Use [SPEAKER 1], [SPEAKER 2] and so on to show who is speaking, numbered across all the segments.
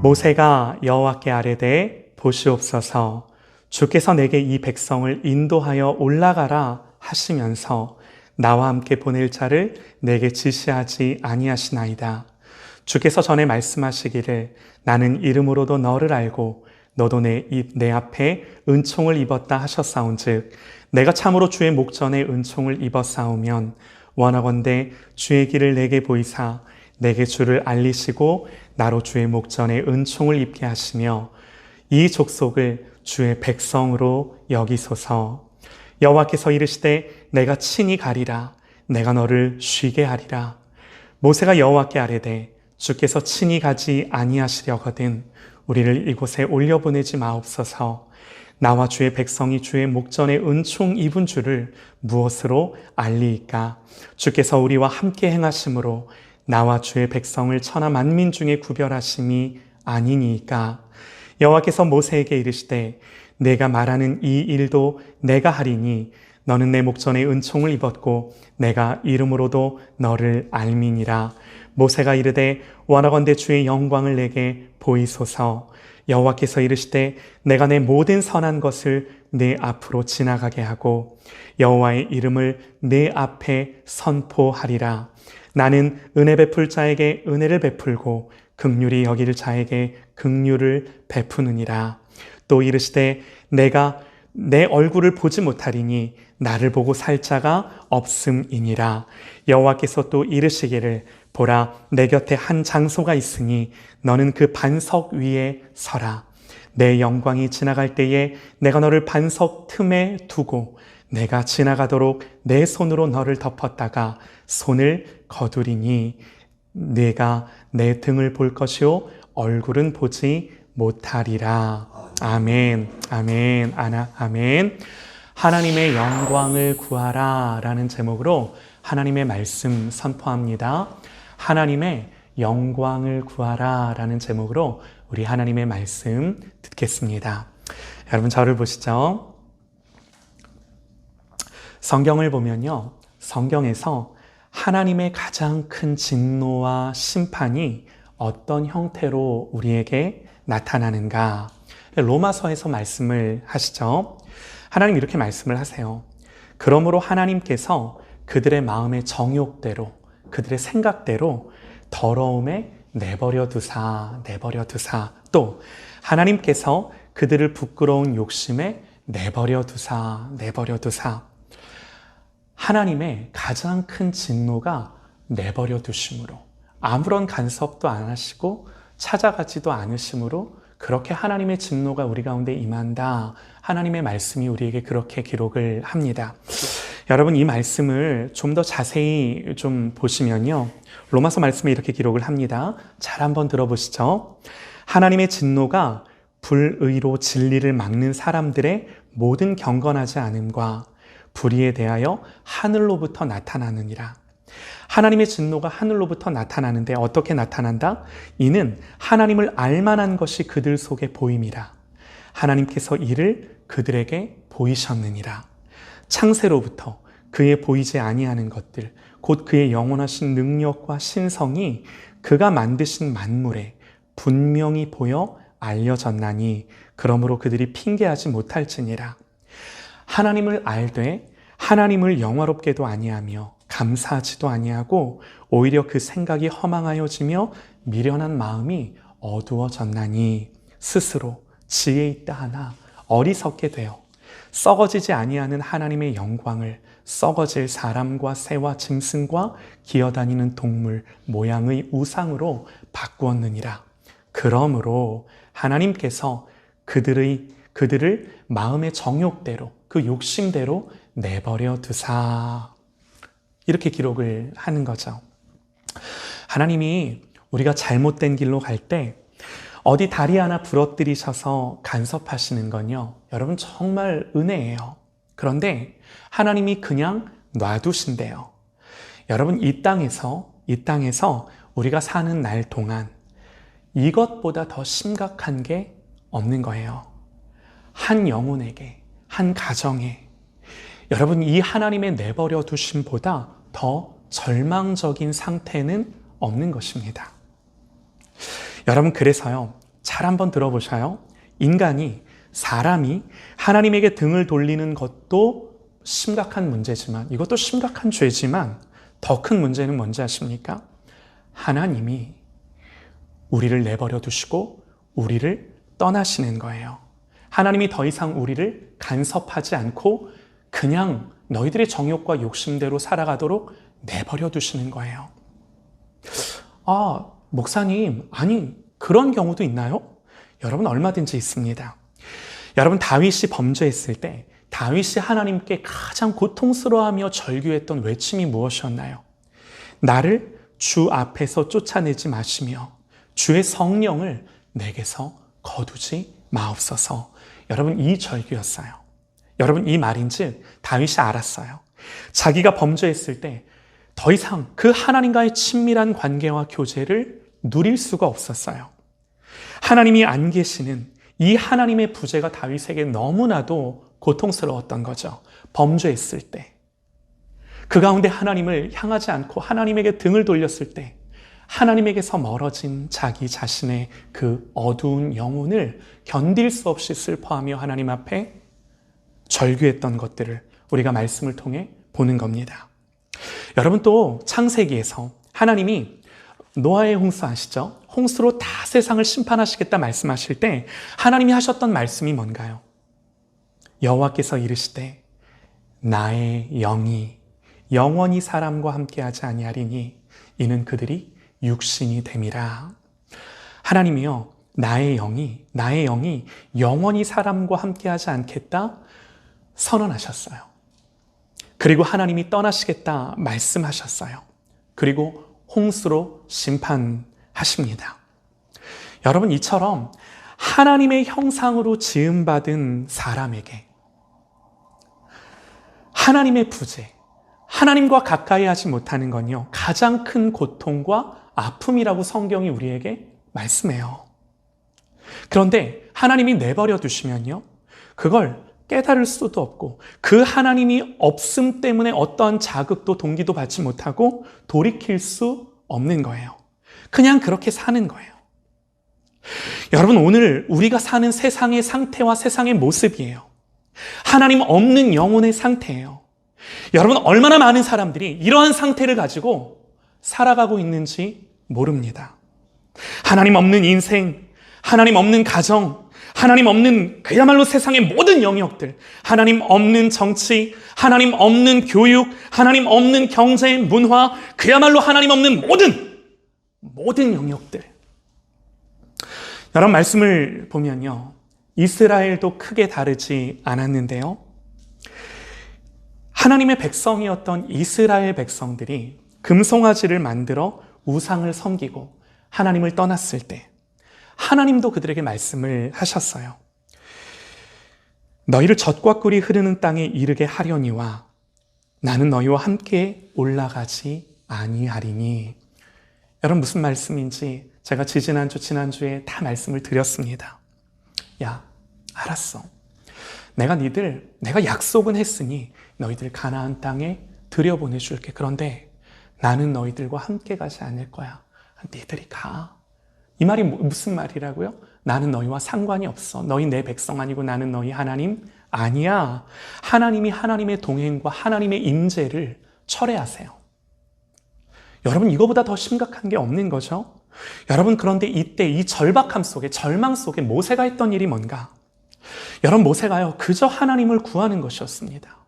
[SPEAKER 1] 모세가 여호와께 아뢰되 보시옵소서 주께서 내게 이 백성을 인도하여 올라가라 하시면서 나와 함께 보낼 자를 내게 지시하지 아니하시나이다. 주께서 전에 말씀하시기를 나는 이름으로도 너를 알고 너도 내 앞에 은총을 입었다 하셨사온즉 내가 참으로 주의 목전에 은총을 입었사오면 원하건대 주의 길을 내게 보이사 내게 주를 알리시고 나로 주의 목전에 은총을 입게 하시며 이 족속을 주의 백성으로 여기소서. 여호와께서 이르시되 내가 친히 가리라 내가 너를 쉬게 하리라. 모세가 여호와께 아뢰되 주께서 친히 가지 아니하시려거든 우리를 이곳에 올려보내지 마옵소서. 나와 주의 백성이 주의 목전에 은총 입은 줄을 무엇으로 알리이까? 주께서 우리와 함께 행하심으로 나와 주의 백성을 천하 만민 중에 구별하심이 아니니까. 여호와께서 모세에게 이르시되 내가 말하는 이 일도 내가 하리니 너는 내 목전에 은총을 입었고 내가 이름으로도 너를 알미니라. 모세가 이르되 원하건대 주의 영광을 내게 보이소서. 여호와께서 이르시되 내가 내 모든 선한 것을 내 앞으로 지나가게 하고 여호와의 이름을 내 앞에 선포하리라. 나는 은혜 베풀 자에게 은혜를 베풀고 긍휼히 여길 자에게 긍휼을 베푸느니라. 또 이르시되 내가 내 얼굴을 보지 못하리니 나를 보고 살 자가 없음이니라. 여호와께서 또 이르시기를 보라 내 곁에 한 장소가 있으니 너는 그 반석 위에 서라. 내 영광이 지나갈 때에 내가 너를 반석 틈에 두고 내가 지나가도록 내 손으로 너를 덮었다가 손을 거두리니 내가 내 등을 볼 것이요 얼굴은 보지 못하리라. 아멘, 아멘, 아멘. 하나님의 영광을 구하라 라는 제목으로 하나님의 말씀 선포합니다. 하나님의 영광을 구하라 라는 제목으로 우리 하나님의 말씀 듣겠습니다. 여러분 저를 보시죠. 성경을 보면요. 성경에서 하나님의 가장 큰 진노와 심판이 어떤 형태로 우리에게 나타나는가? 로마서에서 말씀을 하시죠. 하나님 이렇게 말씀을 하세요. 그러므로 하나님께서 그들의 마음의 정욕대로 그들의 생각대로 더러움에 내버려 두사 또 하나님께서 그들을 부끄러운 욕심에 내버려 두사 하나님의 가장 큰 진노가 내버려 두심으로 아무런 간섭도 안 하시고 찾아가지도 않으심으로 그렇게 하나님의 진노가 우리 가운데 임한다. 하나님의 말씀이 우리에게 그렇게 기록을 합니다. 여러분 이 말씀을 좀 더 자세히 좀 보시면요. 로마서 말씀에 이렇게 기록을 합니다. 잘 한번 들어보시죠. 하나님의 진노가 불의로 진리를 막는 사람들의 모든 경건하지 않음과 불의에 대하여 하늘로부터 나타나느니라. 하나님의 진노가 하늘로부터 나타나는데 어떻게 나타난다? 이는 하나님을 알만한 것이 그들 속에 보임이라. 하나님께서 이를 그들에게 보이셨느니라. 창세로부터 그의 보이지 아니하는 것들, 곧 그의 영원하신 능력과 신성이 그가 만드신 만물에 분명히 보여 알려졌나니 그러므로 그들이 핑계하지 못할지니라. 하나님을 알되 하나님을 영화롭게도 아니하며 감사하지도 아니하고 오히려 그 생각이 허망하여지며 미련한 마음이 어두워졌나니 스스로 지혜 있다 하나 어리석게 되어 썩어지지 아니하는 하나님의 영광을 썩어질 사람과 새와 짐승과 기어다니는 동물 모양의 우상으로 바꾸었느니라. 그러므로 하나님께서 그들을 마음의 정욕대로 그 욕심대로 내버려 두사. 이렇게 기록을 하는 거죠. 하나님이 우리가 잘못된 길로 갈 때 어디 다리 하나 부러뜨리셔서 간섭하시는 건요. 여러분 정말 은혜예요. 그런데 하나님이 그냥 놔두신대요. 여러분 이 땅에서 우리가 사는 날 동안 이것보다 더 심각한 게 없는 거예요. 한 영혼에게, 한 가정에 여러분 이 하나님의 내버려 두심보다 더 절망적인 상태는 없는 것입니다. 여러분 그래서요 잘 한번 들어보셔요. 인간이, 사람이 하나님에게 등을 돌리는 것도 심각한 문제지만, 이것도 심각한 죄지만 더 큰 문제는 뭔지 아십니까? 하나님이 우리를 내버려 두시고 우리를 떠나시는 거예요. 하나님이 더 이상 우리를 간섭하지 않고 그냥 너희들의 정욕과 욕심대로 살아가도록 내버려 두시는 거예요. 아, 목사님, 아니 그런 경우도 있나요? 여러분, 얼마든지 있습니다. 여러분, 다윗이 범죄했을 때 다윗이 하나님께 가장 고통스러워하며 절규했던 외침이 무엇이었나요? 나를 주 앞에서 쫓아내지 마시며 주의 성령을 내게서 거두지 마옵소서. 여러분, 이 절규였어요. 여러분, 이 말인즉 다윗이 알았어요. 자기가 범죄했을 때 더 이상 그 하나님과의 친밀한 관계와 교제를 누릴 수가 없었어요. 하나님이 안 계시는 이 하나님의 부재가 다윗에게 너무나도 고통스러웠던 거죠. 범죄했을 때. 그 가운데 하나님을 향하지 않고 하나님에게 등을 돌렸을 때 하나님에게서 멀어진 자기 자신의 그 어두운 영혼을 견딜 수 없이 슬퍼하며 하나님 앞에 절규했던 것들을 우리가 말씀을 통해 보는 겁니다. 여러분, 또 창세기에서 하나님이 노아의 홍수 아시죠? 홍수로 다 세상을 심판하시겠다 말씀하실 때 하나님이 하셨던 말씀이 뭔가요? 여호와께서 이르시되 나의 영이 영원히 사람과 함께하지 아니하리니 이는 그들이 육신이 됨이라. 하나님이요, 나의 영이 영원히 사람과 함께하지 않겠다 선언하셨어요. 그리고 하나님이 떠나시겠다 말씀하셨어요. 그리고 홍수로 심판하십니다. 여러분, 이처럼 하나님의 형상으로 지음받은 사람에게 하나님의 부재, 하나님과 가까이 하지 못하는 건요, 가장 큰 고통과 아픔이라고 성경이 우리에게 말씀해요. 그런데 하나님이 내버려 두시면요, 그걸 깨달을 수도 없고 그 하나님이 없음 때문에 어떠한 자극도 동기도 받지 못하고 돌이킬 수 없는 거예요. 그냥 그렇게 사는 거예요. 여러분, 오늘 우리가 사는 세상의 상태와 세상의 모습이에요. 하나님 없는 영혼의 상태예요. 여러분, 얼마나 많은 사람들이 이러한 상태를 가지고 살아가고 있는지 모릅니다. 하나님 없는 인생, 하나님 없는 가정, 하나님 없는 그야말로 세상의 모든 영역들, 하나님 없는 정치, 하나님 없는 교육, 하나님 없는 경제, 문화, 그야말로 하나님 없는 모든 영역들. 여러분, 말씀을 보면요, 이스라엘도 크게 다르지 않았는데요, 하나님의 백성이었던 이스라엘 백성들이 금송아지를 만들어 우상을 섬기고 하나님을 떠났을 때 하나님도 그들에게 말씀을 하셨어요. 너희를 젖과 꿀이 흐르는 땅에 이르게 하려니와 나는 너희와 함께 올라가지 아니하리니. 여러분, 무슨 말씀인지 제가 지난주에 다 말씀을 드렸습니다. 야, 알았어. 내가 약속은 했으니 너희들 가나안 땅에 들여보내줄게. 그런데 나는 너희들과 함께 가지 않을 거야. 너희들이 가. 이 말이 무슨 말이라고요? 나는 너희와 상관이 없어. 너희 내 백성 아니고 나는 너희 하나님 아니야. 하나님이 하나님의 동행과 하나님의 임재를 철회하세요. 여러분, 이거보다 더 심각한 게 없는 거죠? 여러분, 그런데 이때 이 절박함 속에, 절망 속에 모세가 했던 일이 뭔가? 여러분, 모세가요, 그저 하나님을 구하는 것이었습니다.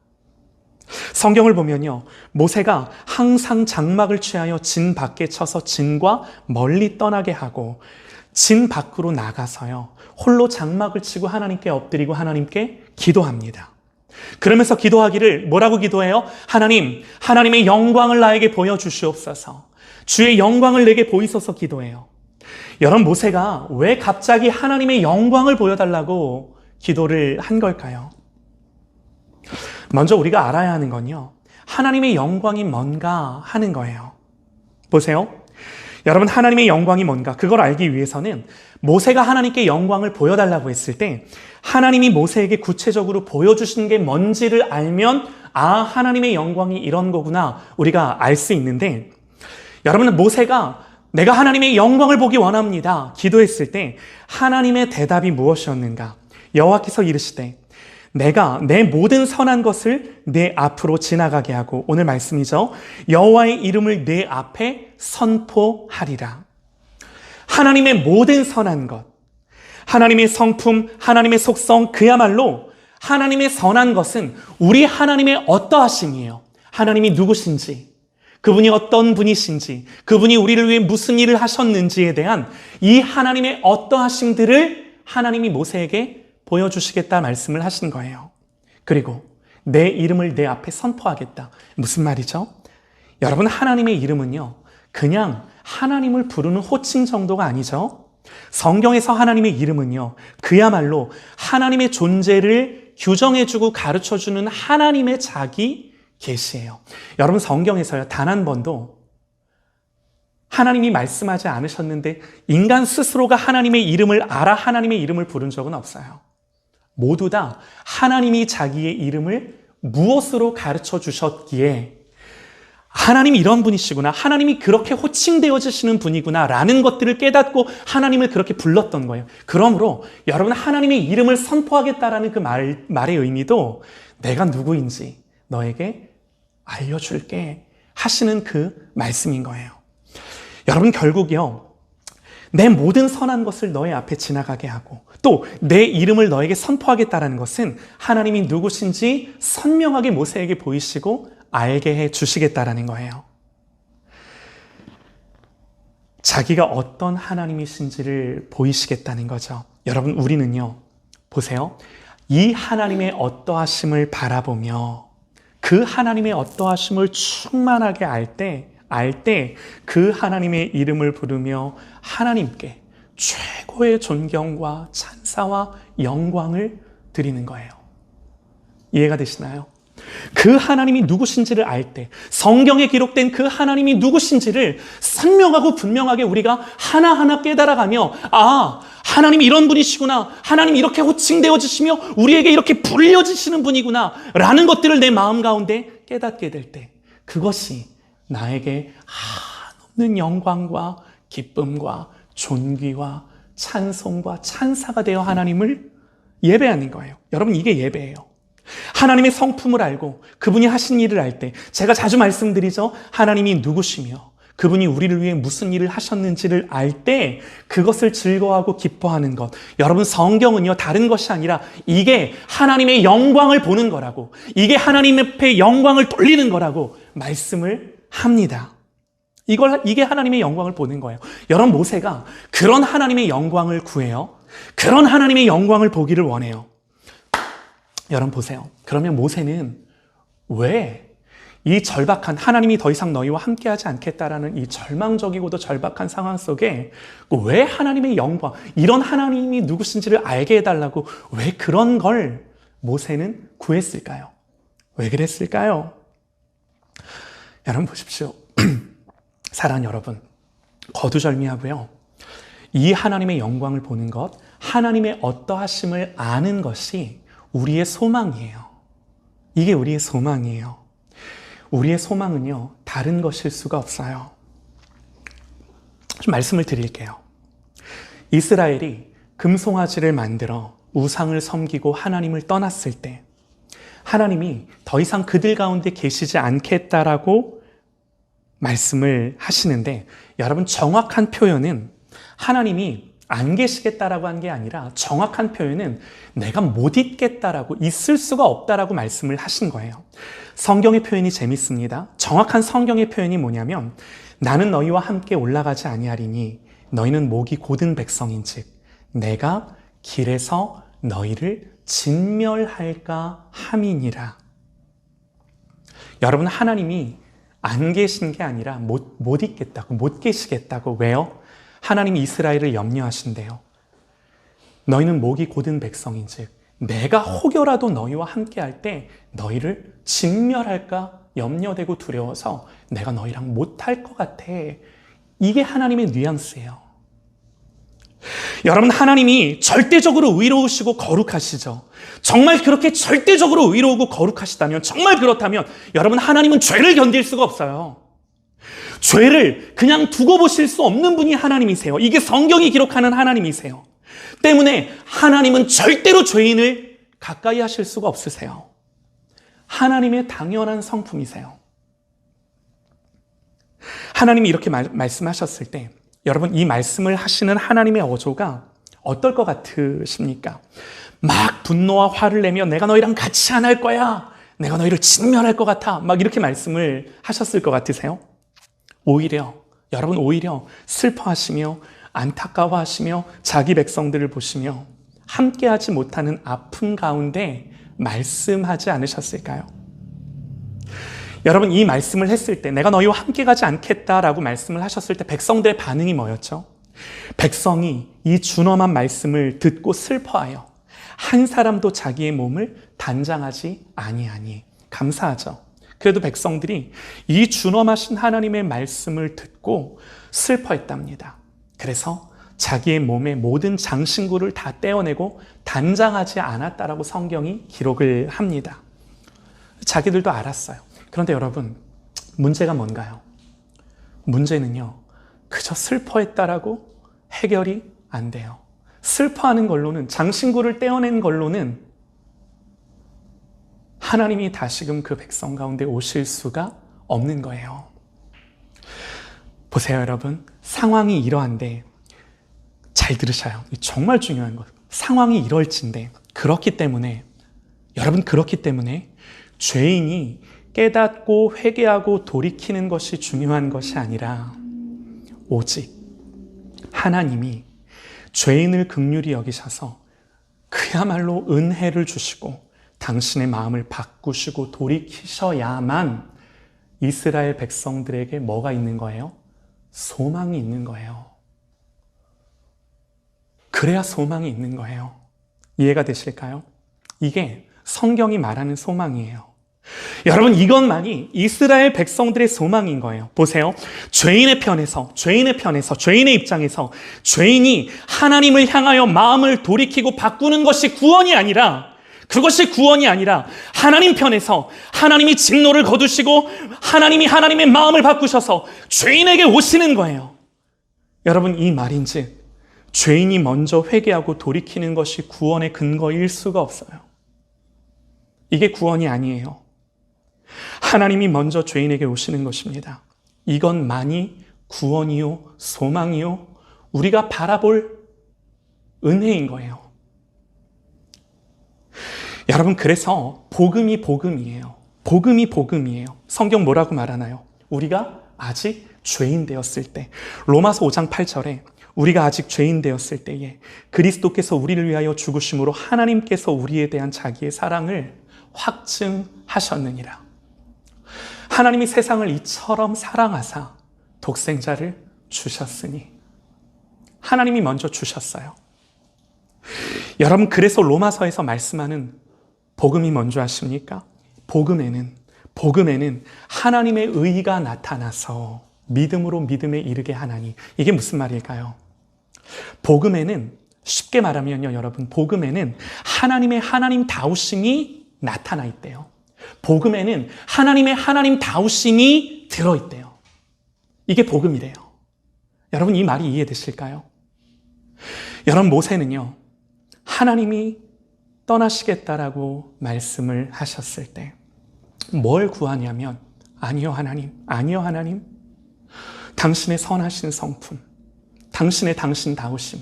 [SPEAKER 1] 성경을 보면요, 모세가 항상 장막을 취하여 진 밖에 쳐서 진과 멀리 떠나게 하고 진 밖으로 나가서요, 홀로 장막을 치고 하나님께 엎드리고 하나님께 기도합니다. 그러면서 기도하기를 뭐라고 기도해요? 하나님의 영광을 나에게 보여주시옵소서. 주의 영광을 내게 보이소서 기도해요. 여러분, 모세가 왜 갑자기 하나님의 영광을 보여달라고 기도를 한 걸까요? 먼저 우리가 알아야 하는 건요, 하나님의 영광이 뭔가 하는 거예요. 보세요. 여러분, 하나님의 영광이 뭔가, 그걸 알기 위해서는 모세가 하나님께 영광을 보여달라고 했을 때 하나님이 모세에게 구체적으로 보여주신 게 뭔지를 알면 하나님의 영광이 이런 거구나 우리가 알 수 있는데, 여러분, 모세가 내가 하나님의 영광을 보기 원합니다. 기도했을 때 하나님의 대답이 무엇이었는가? 여호와께서 이르시되 내가 내 모든 선한 것을 내 앞으로 지나가게 하고, 오늘 말씀이죠. 여호와의 이름을 내 앞에 선포하리라. 하나님의 모든 선한 것, 하나님의 성품, 하나님의 속성, 그야말로 하나님의 선한 것은 우리 하나님의 어떠하심이에요. 하나님이 누구신지, 그분이 어떤 분이신지, 그분이 우리를 위해 무슨 일을 하셨는지에 대한 이 하나님의 어떠하심들을 하나님이 모세에게 보여주시겠다 말씀을 하신 거예요. 그리고 내 이름을 내 앞에 선포하겠다. 무슨 말이죠? 여러분, 하나님의 이름은요, 그냥 하나님을 부르는 호칭 정도가 아니죠. 성경에서 하나님의 이름은요, 그야말로 하나님의 존재를 규정해주고 가르쳐주는 하나님의 자기 계시예요. 여러분, 성경에서요, 단 한 번도 하나님이 말씀하지 않으셨는데 인간 스스로가 하나님의 이름을 알아 하나님의 이름을 부른 적은 없어요. 모두 다 하나님이 자기의 이름을 무엇으로 가르쳐 주셨기에 하나님이 이런 분이시구나, 하나님이 그렇게 호칭되어지시는 분이구나 라는 것들을 깨닫고 하나님을 그렇게 불렀던 거예요. 그러므로 여러분, 하나님의 이름을 선포하겠다라는 그 말의 의미도 내가 누구인지 너에게 알려줄게 하시는 그 말씀인 거예요. 여러분, 결국요, 내 모든 선한 것을 너의 앞에 지나가게 하고 또 내 이름을 너에게 선포하겠다라는 것은 하나님이 누구신지 선명하게 모세에게 보이시고 알게 해 주시겠다라는 거예요. 자기가 어떤 하나님이신지를 보이시겠다는 거죠. 여러분, 우리는요, 보세요. 이 하나님의 어떠하심을 바라보며 그 하나님의 어떠하심을 충만하게 알 때 그 하나님의 이름을 부르며 하나님께 최고의 존경과 찬사와 영광을 드리는 거예요. 이해가 되시나요? 그 하나님이 누구신지를 알 때, 성경에 기록된 그 하나님이 누구신지를 선명하고 분명하게 우리가 하나하나 깨달아가며, 아, 하나님이 이런 분이시구나, 하나님이 이렇게 호칭되어지시며 우리에게 이렇게 불려지시는 분이구나 라는 것들을 내 마음 가운데 깨닫게 될 때, 그것이 나에게 한없는 영광과 기쁨과 존귀와 찬송과 찬사가 되어 하나님을 예배하는 거예요. 여러분, 이게 예배예요. 하나님의 성품을 알고 그분이 하신 일을 알 때, 제가 자주 말씀드리죠. 하나님이 누구시며 그분이 우리를 위해 무슨 일을 하셨는지를 알 때 그것을 즐거워하고 기뻐하는 것. 여러분, 성경은요, 다른 것이 아니라 이게 하나님의 영광을 보는 거라고, 이게 하나님 앞에 영광을 돌리는 거라고 말씀을 합니다. 이게 하나님의 영광을 보는 거예요. 여러분, 모세가 그런 하나님의 영광을 구해요. 그런 하나님의 영광을 보기를 원해요. 여러분 보세요. 그러면 모세는 왜 이 절박한, 하나님이 더 이상 너희와 함께하지 않겠다라는 이 절망적이고도 절박한 상황 속에 왜 하나님의 영광, 이런 하나님이 누구신지를 알게 해달라고 왜 그런 걸 모세는 구했을까요? 왜 그랬을까요? 여러분 보십시오. 사랑하는 여러분, 거두절미하고요, 이 하나님의 영광을 보는 것, 하나님의 어떠하심을 아는 것이 우리의 소망이에요. 이게 우리의 소망이에요. 우리의 소망은요, 다른 것일 수가 없어요. 좀 말씀을 드릴게요. 이스라엘이 금송아지를 만들어 우상을 섬기고 하나님을 떠났을 때 하나님이 더 이상 그들 가운데 계시지 않겠다라고 말씀을 하시는데, 여러분, 정확한 표현은 하나님이 안 계시겠다라고 한 게 아니라 정확한 표현은 내가 못 있겠다라고, 있을 수가 없다라고 말씀을 하신 거예요. 성경의 표현이 재밌습니다. 정확한 성경의 표현이 뭐냐면, 나는 너희와 함께 올라가지 아니하리니 너희는 목이 곧은 백성인즉 내가 길에서 너희를 진멸할까 함이니라. 여러분, 하나님이 안 계신 게 아니라 못 있겠다고, 못 계시겠다고. 왜요? 하나님이 이스라엘을 염려하신대요. 너희는 목이 곧은 백성인즉 내가 혹여라도 너희와 함께할 때 너희를 진멸할까 염려되고 두려워서 내가 너희랑 못할 것 같아. 이게 하나님의 뉘앙스예요. 여러분, 하나님이 절대적으로 의로우시고 거룩하시죠. 정말 그렇게 절대적으로 의로우고 거룩하시다면, 정말 그렇다면 여러분, 하나님은 죄를 견딜 수가 없어요. 죄를 그냥 두고 보실 수 없는 분이 하나님이세요. 이게 성경이 기록하는 하나님이세요. 때문에 하나님은 절대로 죄인을 가까이 하실 수가 없으세요. 하나님의 당연한 성품이세요. 하나님이 이렇게 말씀하셨을 때 여러분, 이 말씀을 하시는 하나님의 어조가 어떨 것 같으십니까? 막 분노와 화를 내며 내가 너희랑 같이 안 할 거야, 내가 너희를 진멸할 것 같아, 막 이렇게 말씀을 하셨을 것 같으세요? 여러분 오히려 슬퍼하시며 안타까워하시며 자기 백성들을 보시며 함께하지 못하는 아픔 가운데 말씀하지 않으셨을까요? 여러분, 이 말씀을 했을 때 내가 너희와 함께 가지 않겠다라고 말씀을 하셨을 때 백성들의 반응이 뭐였죠? 백성이 이 준엄한 말씀을 듣고 슬퍼하여 한 사람도 자기의 몸을 단장하지 아니하니. 감사하죠. 그래도 백성들이 이 준엄하신 하나님의 말씀을 듣고 슬퍼했답니다. 그래서 자기의 몸의 모든 장신구를 다 떼어내고 단장하지 않았다라고 성경이 기록을 합니다. 자기들도 알았어요. 그런데 여러분, 문제가 뭔가요? 문제는요, 그저 슬퍼했다라고 해결이 안 돼요. 슬퍼하는 걸로는, 장신구를 떼어낸 걸로는 하나님이 다시금 그 백성 가운데 오실 수가 없는 거예요. 보세요, 여러분. 상황이 이러한데, 잘 들으셔요. 정말 중요한 것. 상황이 이럴진데, 그렇기 때문에 죄인이 깨닫고 회개하고 돌이키는 것이 중요한 것이 아니라 오직 하나님이 죄인을 긍휼히 여기셔서 그야말로 은혜를 주시고 당신의 마음을 바꾸시고 돌이키셔야만 이스라엘 백성들에게 뭐가 있는 거예요? 소망이 있는 거예요. 그래야 소망이 있는 거예요. 이해가 되실까요? 이게 성경이 말하는 소망이에요. 여러분, 이것만이 이스라엘 백성들의 소망인 거예요. 보세요. 죄인의 입장에서 죄인이 하나님을 향하여 마음을 돌이키고 바꾸는 것이 구원이 아니라, 하나님 편에서 하나님이 진노를 거두시고 하나님이 하나님의 마음을 바꾸셔서 죄인에게 오시는 거예요. 여러분, 이 말인즉 죄인이 먼저 회개하고 돌이키는 것이 구원의 근거일 수가 없어요. 이게 구원이 아니에요. 하나님이 먼저 죄인에게 오시는 것입니다. 이것만이 구원이요, 소망이요, 우리가 바라볼 은혜인 거예요. 여러분, 그래서 복음이 복음이에요. 성경 뭐라고 말하나요? 우리가 아직 죄인 되었을 때, 로마서 5장 8절에 우리가 아직 죄인 되었을 때에 그리스도께서 우리를 위하여 죽으심으로 하나님께서 우리에 대한 자기의 사랑을 확증하셨느니라. 하나님이 세상을 이처럼 사랑하사 독생자를 주셨으니, 하나님이 먼저 주셨어요. 여러분, 그래서 로마서에서 말씀하는 복음이 뭔지 아십니까? 복음에는 하나님의 의가 나타나서 믿음으로 믿음에 이르게 하나니. 이게 무슨 말일까요? 복음에는, 쉽게 말하면요, 여러분, 복음에는 하나님의 하나님다우심이 나타나 있대요. 복음에는 하나님의 하나님다우심이 들어있대요. 이게 복음이래요. 여러분, 이 말이 이해되실까요? 여러분, 모세는요, 하나님이 떠나시겠다라고 말씀을 하셨을 때 뭘 구하냐면, 아니요 하나님, 당신의 선하신 성품, 당신의 당신다우심,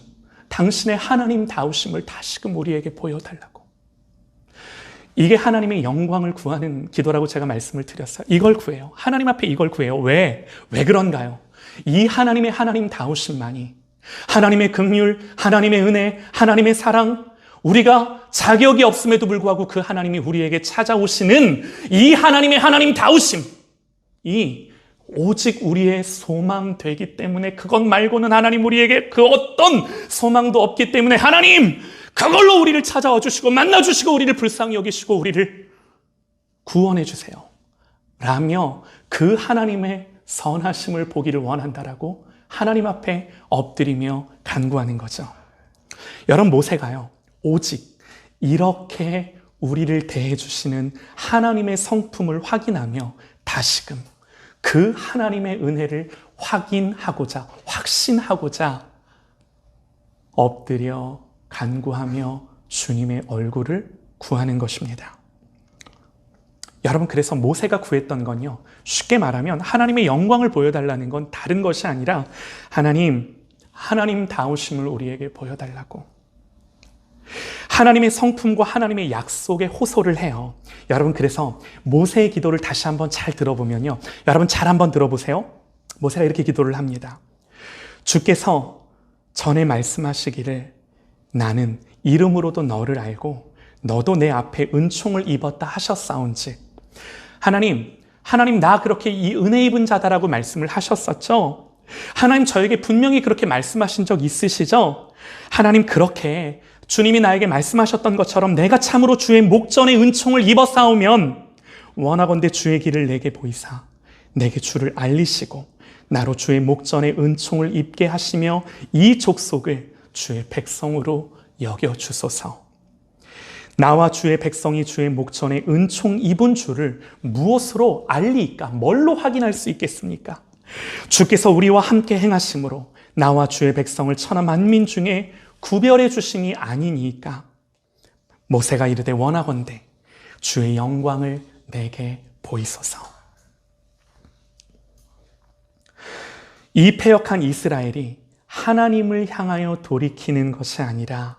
[SPEAKER 1] 당신의 하나님다우심을 다시금 우리에게 보여달라고. 이게 하나님의 영광을 구하는 기도라고 제가 말씀을 드렸어요. 이걸 구해요. 하나님 앞에 이걸 구해요. 왜 그런가요? 이 하나님의 하나님다우심만이, 하나님의 긍휼, 하나님의 은혜, 하나님의 사랑, 우리가 자격이 없음에도 불구하고 그 하나님이 우리에게 찾아오시는 이 하나님의 하나님다우심, 이 오직 우리의 소망 되기 때문에, 그것 말고는 하나님 우리에게 그 어떤 소망도 없기 때문에 하나님 그걸로 우리를 찾아와 주시고 만나 주시고 우리를 불쌍히 여기시고 우리를 구원해 주세요 라며 그 하나님의 선하심을 보기를 원한다라고 하나님 앞에 엎드리며 간구하는 거죠. 여러분, 모세가요, 오직 이렇게 우리를 대해 주시는 하나님의 성품을 확인하며 다시금 그 하나님의 은혜를 확인하고자, 확신하고자 엎드려 간구하며 주님의 얼굴을 구하는 것입니다. 여러분, 그래서 모세가 구했던 건요, 쉽게 말하면 하나님의 영광을 보여달라는 건 다른 것이 아니라 하나님다우심을 우리에게 보여달라고, 하나님의 성품과 하나님의 약속에 호소를 해요. 여러분, 그래서 모세의 기도를 다시 한번 잘 들어보면요, 여러분 잘 한번 들어보세요. 모세가 이렇게 기도를 합니다. 주께서 전에 말씀하시기를 나는 이름으로도 너를 알고 너도 내 앞에 은총을 입었다 하셨사온즉, 하나님 나 그렇게 이 은혜 입은 자다라고 말씀을 하셨었죠. 하나님 저에게 분명히 그렇게 말씀하신 적 있으시죠? 하나님, 그렇게 주님이 나에게 말씀하셨던 것처럼 내가 참으로 주의 목전에 은총을 입었사오면 원하건대 주의 길을 내게 보이사 내게 주를 알리시고 나로 주의 목전에 은총을 입게 하시며 이 족속을 주의 백성으로 여겨주소서. 나와 주의 백성이 주의 목전에 은총 입은 줄을 무엇으로 알리까? 뭘로 확인할 수 있겠습니까? 주께서 우리와 함께 행하심으로 나와 주의 백성을 천하 만민 중에 구별해 주심이 아니니까. 모세가 이르되 원하건대 주의 영광을 내게 보이소서. 이 패역한 이스라엘이 하나님을 향하여 돌이키는 것이 아니라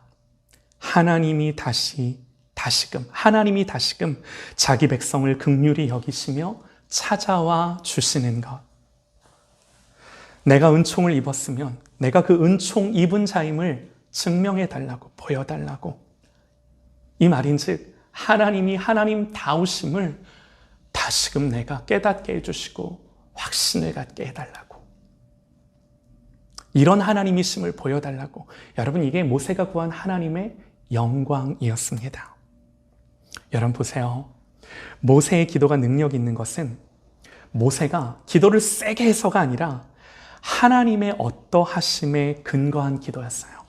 [SPEAKER 1] 하나님이 다시금 자기 백성을 긍휼히 여기시며 찾아와 주시는 것. 내가 은총을 입었으면 내가 그 은총 입은 자임을 증명해 달라고, 보여달라고. 이 말인즉 하나님이 하나님다우심을 다시금 내가 깨닫게 해주시고 확신을 갖게 해달라고, 이런 하나님이심을 보여달라고. 여러분, 이게 모세가 구한 하나님의 영광이었습니다. 여러분 보세요. 모세의 기도가 능력 있는 것은 모세가 기도를 세게 해서가 아니라 하나님의 어떠하심에 근거한 기도였어요.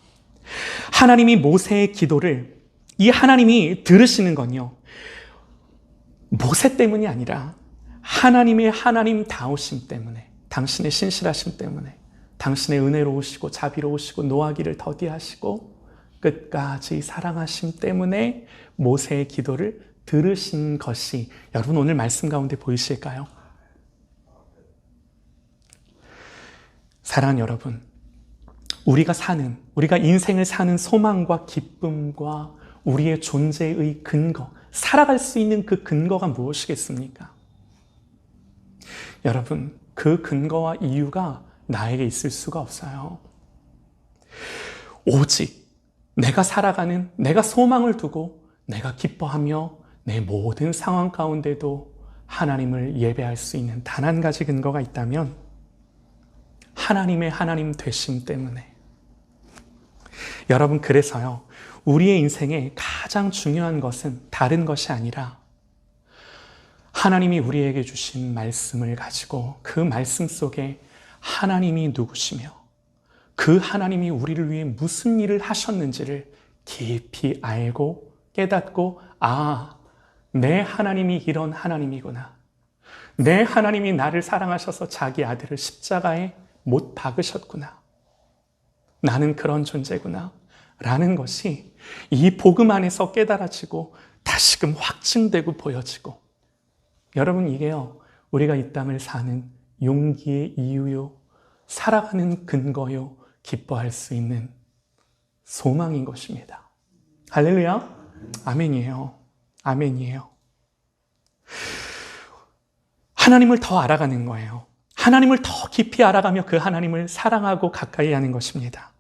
[SPEAKER 1] 하나님이 모세의 기도를, 이 하나님이 들으시는 건요, 모세 때문이 아니라 하나님의 하나님다우심 때문에, 당신의 신실하심 때문에, 당신의 은혜로우시고 자비로우시고 노하기를 더디하시고 끝까지 사랑하심 때문에 모세의 기도를 들으신 것이 여러분 오늘 말씀 가운데 보이실까요? 사랑하는 여러분, 우리가 인생을 사는 소망과 기쁨과 우리의 존재의 근거, 살아갈 수 있는 그 근거가 무엇이겠습니까? 여러분, 그 근거와 이유가 나에게 있을 수가 없어요. 오직 내가 살아가는, 내가 소망을 두고 내가 기뻐하며 내 모든 상황 가운데도 하나님을 예배할 수 있는 단 한 가지 근거가 있다면 하나님의 하나님 되심 때문에. 여러분, 그래서요, 우리의 인생에 가장 중요한 것은 다른 것이 아니라 하나님이 우리에게 주신 말씀을 가지고 그 말씀 속에 하나님이 누구시며 그 하나님이 우리를 위해 무슨 일을 하셨는지를 깊이 알고 깨닫고, 내 하나님이 이런 하나님이구나. 내 하나님이 나를 사랑하셔서 자기 아들을 십자가에 못 박으셨구나. 나는 그런 존재구나. 라는 것이 이 복음 안에서 깨달아지고 다시금 확증되고 보여지고, 여러분, 이게요, 우리가 이 땅을 사는 용기의 이유요, 살아가는 근거요, 기뻐할 수 있는 소망인 것입니다. 할렐루야. 아멘이에요. 아멘이에요. 하나님을 더 알아가는 거예요. 하나님을 더 깊이 알아가며 그 하나님을 사랑하고 가까이 하는 것입니다.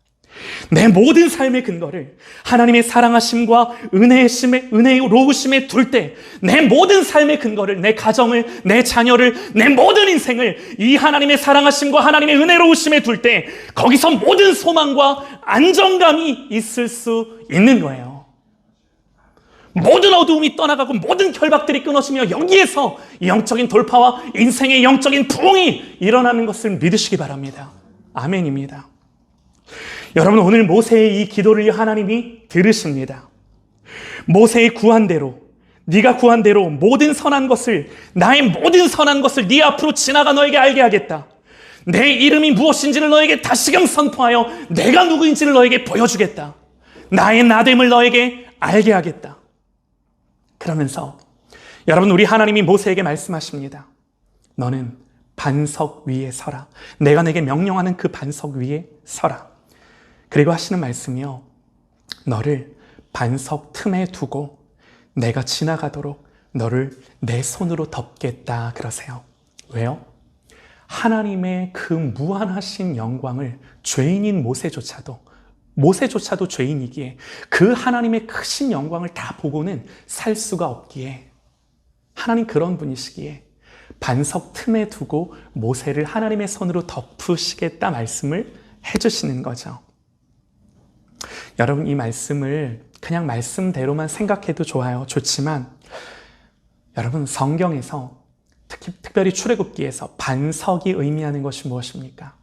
[SPEAKER 1] 내 모든 삶의 근거를 하나님의 사랑하심과 은혜로우심에 둘 때, 내 모든 삶의 근거를, 내 가정을, 내 자녀를, 내 모든 인생을 이 하나님의 사랑하심과 하나님의 은혜로우심에 둘 때, 거기서 모든 소망과 안정감이 있을 수 있는 거예요. 모든 어두움이 떠나가고 모든 결박들이 끊어지며 여기에서 영적인 돌파와 인생의 영적인 부흥이 일어나는 것을 믿으시기 바랍니다. 아멘입니다. 여러분, 오늘 모세의 이 기도를 하나님이 들으십니다. 모세의 구한 대로 네가 구한 대로 모든 선한 것을, 나의 모든 선한 것을 네 앞으로 지나가 너에게 알게 하겠다. 내 이름이 무엇인지를 너에게 다시금 선포하여 내가 누구인지를 너에게 보여주겠다. 나의 나됨을 너에게 알게 하겠다. 그러면서 여러분, 우리 하나님이 모세에게 말씀하십니다. 너는 반석 위에 서라. 내가 내게 명령하는 그 반석 위에 서라. 그리고 하시는 말씀이요, 너를 반석 틈에 두고 내가 지나가도록 너를 내 손으로 덮겠다 그러세요. 왜요? 하나님의 그 무한하신 영광을 죄인인 모세조차도 죄인이기에 그 하나님의 크신 영광을 다 보고는 살 수가 없기에, 하나님 그런 분이시기에 반석 틈에 두고 모세를 하나님의 손으로 덮으시겠다 말씀을 해주시는 거죠. 여러분, 이 말씀을 그냥 말씀대로만 생각해도 좋지만 여러분, 성경에서 특별히 출애굽기에서 반석이 의미하는 것이 무엇입니까?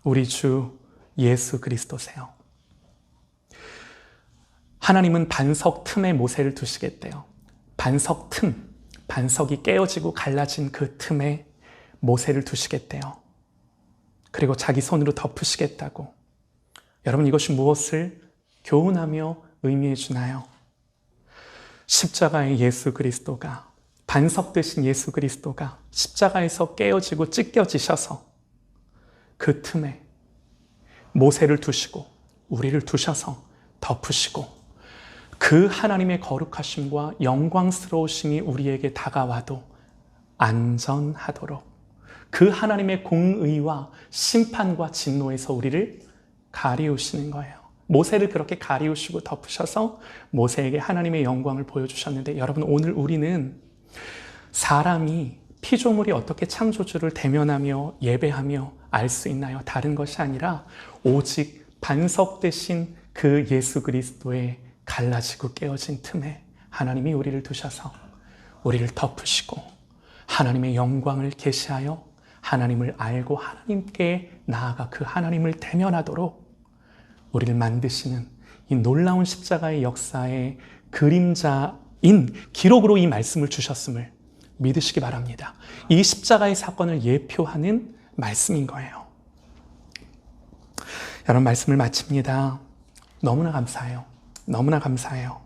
[SPEAKER 1] 우리 주 예수 그리스도세요. 하나님은 반석 틈에 모세를 두시겠대요. 반석이 깨어지고 갈라진 그 틈에 모세를 두시겠대요. 그리고 자기 손으로 덮으시겠다고. 여러분, 이것이 무엇을 교훈하며 의미해 주나요? 십자가의 예수 그리스도가, 반석 되신 예수 그리스도가 십자가에서 깨어지고 찢겨지셔서 그 틈에 모세를 두시고 우리를 두셔서 덮으시고, 그 하나님의 거룩하심과 영광스러우심이 우리에게 다가와도 안전하도록 그 하나님의 공의와 심판과 진노에서 우리를 가리우시는 거예요. 모세를 그렇게 가리우시고 덮으셔서 모세에게 하나님의 영광을 보여주셨는데, 여러분, 오늘 우리는 사람이, 피조물이 어떻게 창조주를 대면하며 예배하며 알 수 있나요? 다른 것이 아니라 오직 반석 되신 그 예수 그리스도의 갈라지고 깨어진 틈에 하나님이 우리를 두셔서 우리를 덮으시고 하나님의 영광을 계시하여 하나님을 알고 하나님께 나아가 그 하나님을 대면하도록 우리를 만드시는 이 놀라운 십자가의 역사의 그림자인 기록으로 이 말씀을 주셨음을 믿으시기 바랍니다. 이 십자가의 사건을 예표하는 말씀인 거예요. 여러분, 말씀을 마칩니다. 너무나 감사해요. 너무나 감사해요.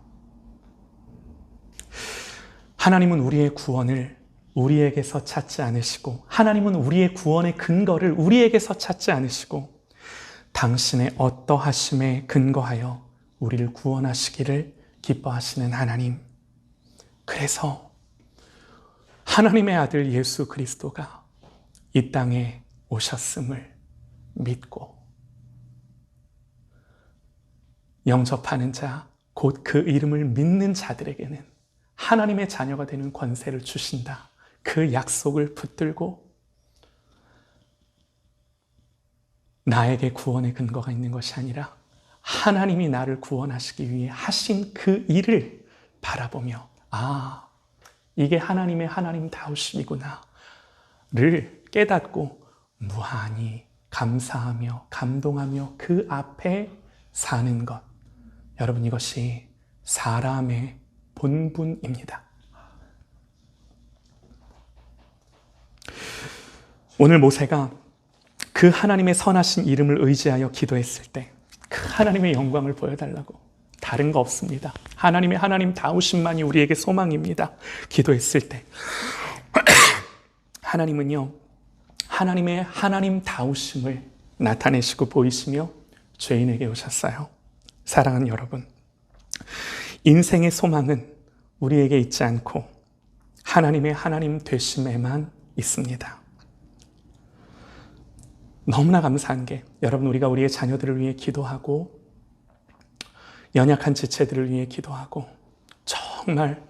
[SPEAKER 1] 하나님은 우리의 구원을 우리에게서 찾지 않으시고, 하나님은 우리의 구원의 근거를 우리에게서 찾지 않으시고, 당신의 어떠하심에 근거하여 우리를 구원하시기를 기뻐하시는 하나님. 그래서 하나님의 아들 예수 그리스도가 이 땅에 오셨음을 믿고 영접하는 자, 곧 그 이름을 믿는 자들에게는 하나님의 자녀가 되는 권세를 주신다. 그 약속을 붙들고 나에게 구원의 근거가 있는 것이 아니라 하나님이 나를 구원하시기 위해 하신 그 일을 바라보며, 아, 이게 하나님의 하나님다우심이구나를 깨닫고 무한히 감사하며 감동하며 그 앞에 사는 것. 여러분, 이것이 사람의 본분입니다. 오늘 모세가 그 하나님의 선하신 이름을 의지하여 기도했을 때 그 하나님의 영광을 보여달라고, 다른 거 없습니다. 하나님의 하나님다우심만이 우리에게 소망입니다. 기도했을 때 하나님은요, 하나님의 하나님다우심을 나타내시고 보이시며 죄인에게 오셨어요. 사랑하는 여러분, 인생의 소망은 우리에게 있지 않고 하나님의 하나님 되심에만 있습니다. 너무나 감사한 게, 여러분, 우리가 우리의 자녀들을 위해 기도하고 연약한 지체들을 위해 기도하고 정말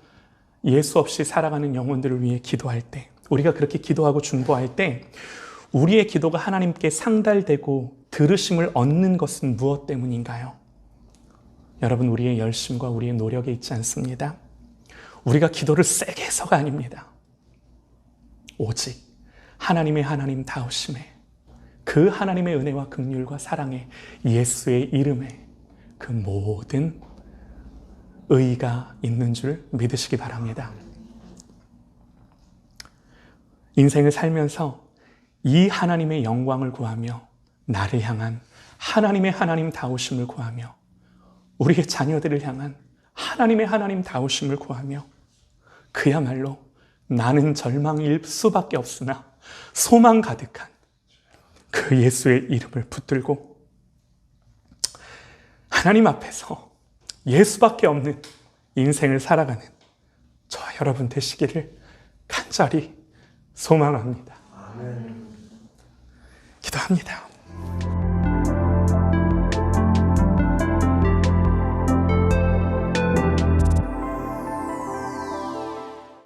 [SPEAKER 1] 예수 없이 살아가는 영혼들을 위해 기도할 때, 우리가 그렇게 기도하고 중보할 때 우리의 기도가 하나님께 상달되고 들으심을 얻는 것은 무엇 때문인가요? 여러분, 우리의 열심과 우리의 노력에 있지 않습니다. 우리가 기도를 세게 해서가 아닙니다. 오직 하나님의 하나님다우심에, 그 하나님의 은혜와 긍휼과 사랑에, 예수의 이름에 그 모든 의의가 있는 줄 믿으시기 바랍니다. 인생을 살면서 이 하나님의 영광을 구하며 나를 향한 하나님의 하나님다우심을 구하며 우리의 자녀들을 향한 하나님의 하나님다우심을 구하며 그야말로 나는 절망일 수밖에 없으나 소망 가득한 그 예수의 이름을 붙들고 하나님 앞에서 예수밖에 없는 인생을 살아가는 저와 여러분 되시기를 간절히 소망합니다.
[SPEAKER 2] 아멘.
[SPEAKER 1] 기도합니다.